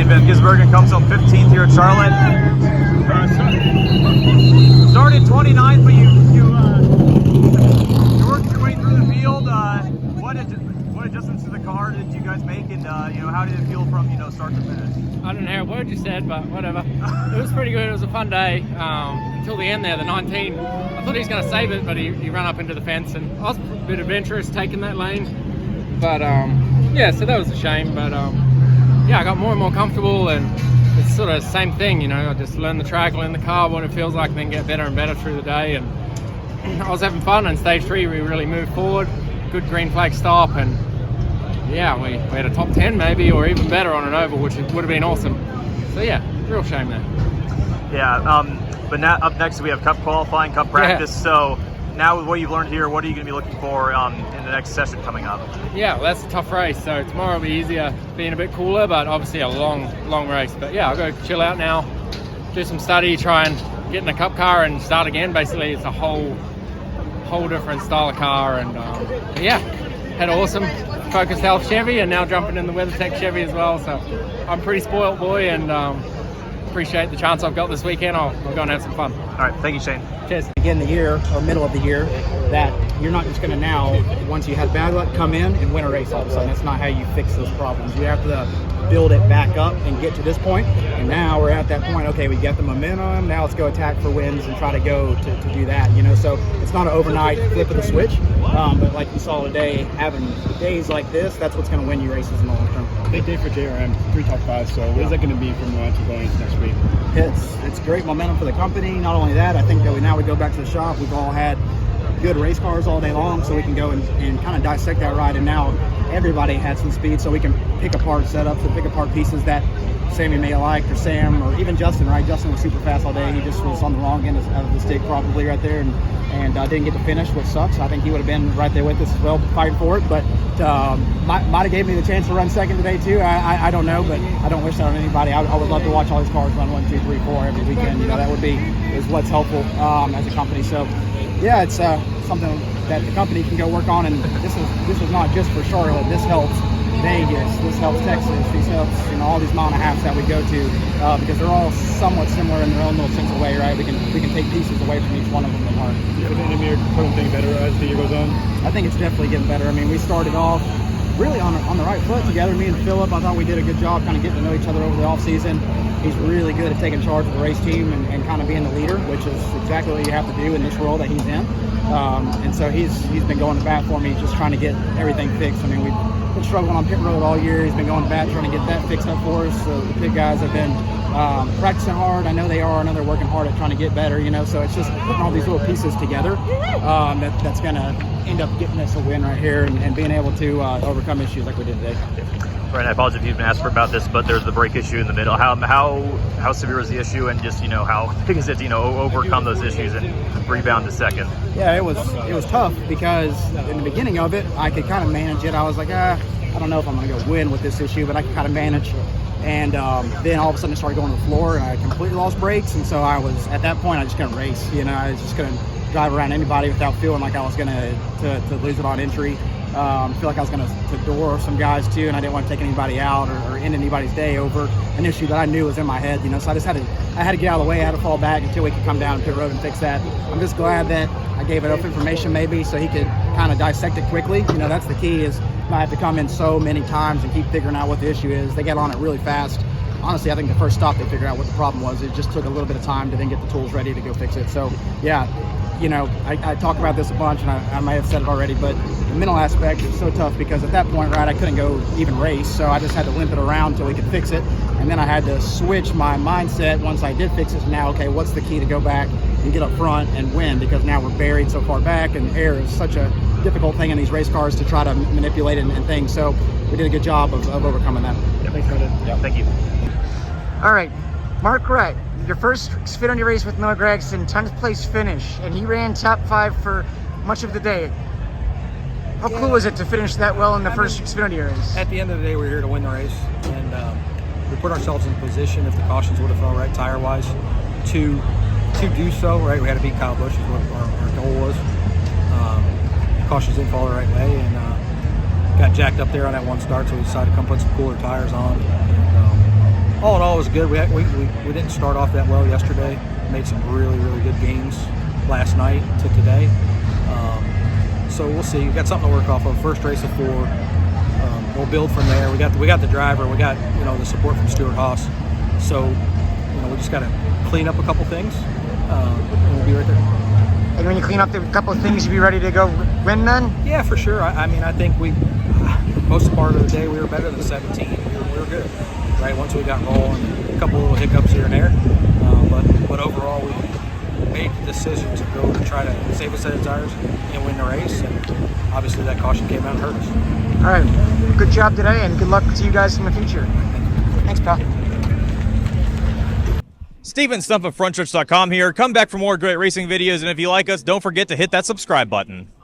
been? Gisbergen comes home 15th here at Charlotte. Started 29th, but you worked your way through the field. What adjustments to the car did you guys make, and how did it feel from start to finish? I don't hear a word you said, but whatever. It was pretty good. It was a fun day until the end there. The 19, I thought he was going to save it, but he ran up into the fence, and I was a bit adventurous taking that lane. But yeah, so that was a shame. But yeah, I got more and more comfortable, and it's sort of the same thing, I just learn the track, learn the car, what it feels like, and then get better and better through the day. And I was having fun. In stage 3, we really moved forward. Good green flag stop, and yeah, we had a top 10 maybe, or even better on an oval, which would have been awesome. So yeah, real shame there. Yeah, but now up next we have Cup qualifying, Cup practice. Yeah. So now with what you've learned here, what are you going to be looking for in the next session coming up? Yeah, well, that's a tough race. So tomorrow will be easier, being a bit cooler, but obviously a long race. But yeah, I'll go chill out now, do some study, try and get in a Cup car and start again. Basically, it's a whole different style of car, and yeah, had awesome Focus Health Chevy, and now jumping in the WeatherTech Chevy as well. So I'm a pretty spoiled boy, and appreciate the chance I've got this weekend. I'll go and have some fun. All right, thank you, Shane. Cheers. Begin the year or middle of the year, that you're not just going to now, once you have bad luck, come in and win a race all of a sudden. That's not how you fix those problems. You have to build it back up and get to this point. And now we're at that point. Okay, we get the momentum. Now let's go attack for wins and try to go to do that. So it's not an overnight flip of the switch. But like you saw today, having days like this, that's what's going to win you races in the long term. Big day for JRM, 3 top 5. So what is that going to be for momentum going into next week? It's great momentum for the company. Not only that, I think that now we go back to the shop. We've all had good race cars all day long, so we can go and kind of dissect that ride. And now everybody had some speed, so we can pick apart setups and pick apart pieces that Sammy may have liked, or Sam, or even Justin, right? Justin was super fast all day. He just was on the wrong end of the stick probably right there, and didn't get to finish, which sucks. I think he would have been right there with us as well, fighting for it, but might have gave me the chance to run second today too. I don't know, but I don't wish that on anybody. I would love to watch all these cars run 1, 2, 3, 4 every weekend. That is what's helpful as a company. So yeah, it's something that the company can go work on, and this is not just for Charlotte. This helps Vegas, this helps Texas, this helps all these mile and a halves that we go to, because they're all somewhat similar in their own little sense of way, right? We can take pieces away from each one of them that work. Do you think you're putting things better as the year goes on? I think it's definitely getting better. I mean, we started off really on the right foot together. Me and Philip, I thought we did a good job kind of getting to know each other over the off season. He's really good at taking charge of the race team and kind of being the leader, which is exactly what you have to do in this role that he's in. And so he's been going to bat for me, just trying to get everything fixed. I mean, we've been struggling on pit road all year. He's been going to bat trying to get that fixed up for us. So the pit guys have been practicing hard. I know they are. I know they're working hard at trying to get better, So it's just putting all these little pieces together that's going to end up getting us a win right here and being able to overcome issues like we did today. Right, I apologize if you've been asked about this, but there's the brake issue in the middle. How severe is the issue, and just how big is it to overcome those issues and rebound to second? Yeah, it was tough, because in the beginning of it, I could kind of manage it. I was like, I don't know if I'm going to go win with this issue, but I can kind of manage. And then all of a sudden it started going to the floor, and I completely lost brakes. And so at that point, I just couldn't race. I was just going to drive around anybody without feeling like I was going to lose it on entry. Feel like I was going to door some guys too, and I didn't want to take anybody out or end anybody's day over an issue that I knew was in my head. So I just had to get out of the way. I had to fall back until we could come down to pit road and fix that. I'm just glad that I gave enough information maybe so he could kind of dissect it quickly. That's the key, is not have to come in so many times and keep figuring out what the issue is. They get on it really fast. Honestly, I think the first stop they figured out what the problem was. It just took a little bit of time to then get the tools ready to go fix it. So yeah, I talk about this a bunch, and I might have said it already, but the mental aspect is so tough, because at that point, right, I couldn't go even race, so I just had to limp it around until we could fix it. And then I had to switch my mindset once I did fix it. Now, okay, what's the key to go back and get up front and win? Because now we're buried so far back, and air is such a difficult thing in these race cars to try to manipulate and things. So we did a good job of overcoming that. Yeah, thanks, Rette. Yeah, thank you. All right, Mark Rette, your first Xfinity race with Noah Gragson, 10th place finish, and he ran top 5 for much of the day. How cool is it to finish that well in the first Xfinity race? At the end of the day, we're here to win the race, and we put ourselves in position, if the cautions would have fell right tire-wise, to do so, right? We had to beat Kyle Busch, is what our goal was. Cautions didn't fall the right way, and got jacked up there on that one start, so we decided to come put some cooler tires on. And, all in all, it was good. We didn't start off that well yesterday. Made some really good gains last night to today. So we'll see. We've got something to work off of. First race of 4. We'll build from there. We got the driver. We got the support from Stuart Haas. So we just got to clean up a couple things, and we'll be right there. And when you clean up a couple of things, you be ready to go win then? Yeah, for sure. I mean, I think most part of the day we were better than 17. We were good, right? Once we got rolling, a couple little hiccups here and there, but overall we made the decision to go to try to save a set of tires and win the race. And obviously that caution came out and hurt us. All right, good job today, and good luck to you guys in the future. Thanks, pal. Steven Stumpf of Frontstretch.com here. Come back for more great racing videos, and if you like us, don't forget to hit that subscribe button.